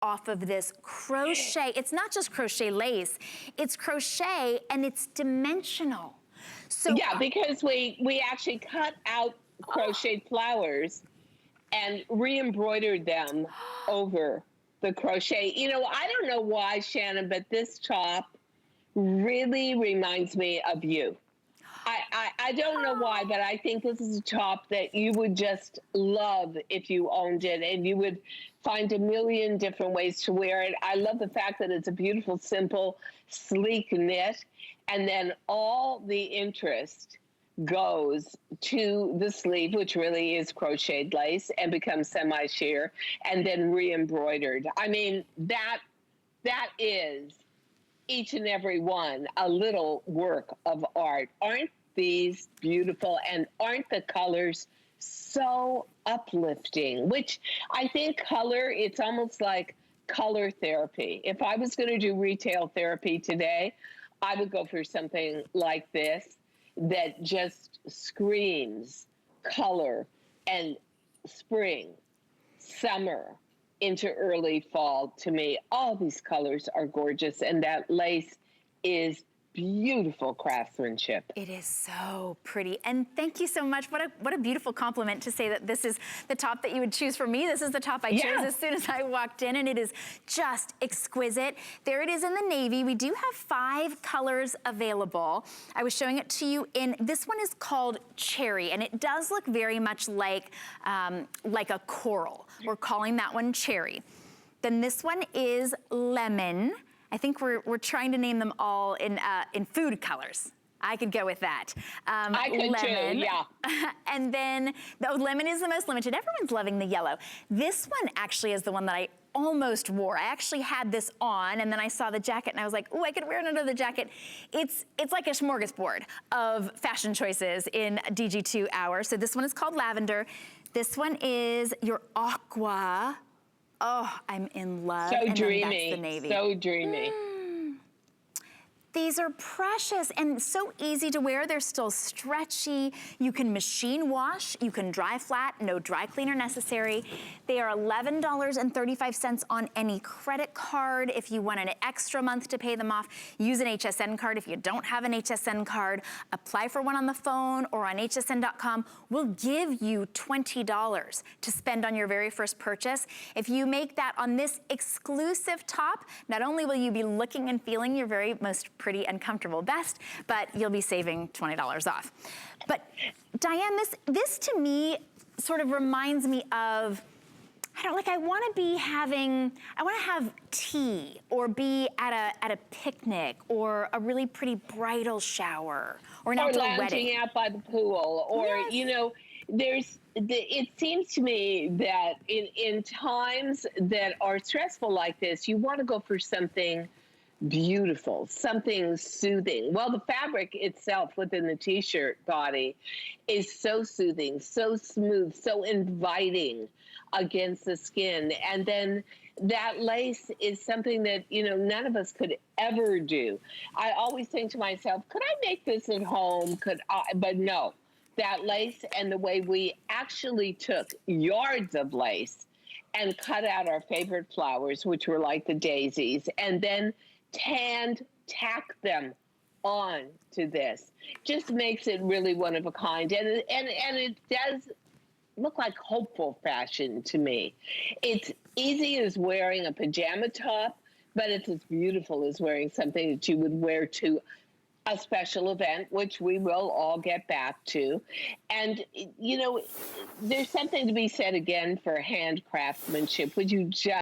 off of this crochet. It's not just crochet lace, it's crochet and it's dimensional. So yeah, because we actually cut out crocheted flowers and re-embroidered them over the crochet. You know, I don't know why, Shannon, but this top really reminds me of you. I don't know why, but I think this is a top that you would just love if you owned it, and you would find a million different ways to wear it. I love the fact that it's a beautiful, simple, sleek knit, and then all the interest goes to the sleeve, which really is crocheted lace and becomes semi-sheer and then re-embroidered. I mean, that is each and every one a little work of art. Aren't these beautiful, and aren't the colors so uplifting? Which I think color, it's almost like color therapy. If I was going to do retail therapy today, I would go for something like this that just screams color and spring, summer, into early fall. To me, all these colors are gorgeous, and that lace is beautiful craftsmanship. it is so pretty, and thank you so much. What a beautiful compliment to say that this is the top that you would choose for me. This is the top I chose as soon as I walked in, and it is just exquisite. There it is in the navy. We do have 5 colors available. I was showing it to you in, this one is called Cherry, and it does look very much like a coral. We're calling that one Cherry. Then this one is Lemon. I think we're trying to name them all in food colors. I could go with that. I could lemon. too, yeah. And then, lemon is the most limited. Everyone's loving the yellow. This one actually is the one that I almost wore. I actually had this on, and then I saw the jacket and I was like, oh, I could wear it under the jacket. It's like a smorgasbord of fashion choices in DG2 hour. So this one is called Lavender. This one is your Aqua. Oh, I'm in love. So and dreamy, then that's the navy. so dreamy. These are precious and so easy to wear. They're still stretchy. You can machine wash. You can dry flat. No dry cleaner necessary. They are $11.35 on any credit card. If you want an extra month to pay them off, use an HSN card. If you don't have an HSN card, apply for one on the phone or on hsn.com. We'll give you $20 to spend on your very first purchase. If you make that on this exclusive top, not only will you be looking and feeling your very most pretty and comfortable best, but you'll be saving $20 off. But Diane, this to me sort of reminds me of, I want to have tea or be at a picnic or a really pretty bridal shower or an outdoor wedding. Or lounging out by the pool, or, you know, it seems to me that in times that are stressful like this, you want to go for something beautiful, something soothing. Well, the fabric itself within the t-shirt body is so soothing, so smooth, so inviting against the skin. And then that lace is something that, you know, none of us could ever do. I always think to myself, could I make this at home? But no, that lace, and the way we actually took yards of lace and cut out our favorite flowers, which were like the daisies, and then tack them on to this, just makes it really one of a kind. And it does look like hopeful fashion to me. It's easy as wearing a pajama top, but it's as beautiful as wearing something that you would wear to a special event, which we will all get back to. And, you know, there's something to be said again for hand craftsmanship. Would you just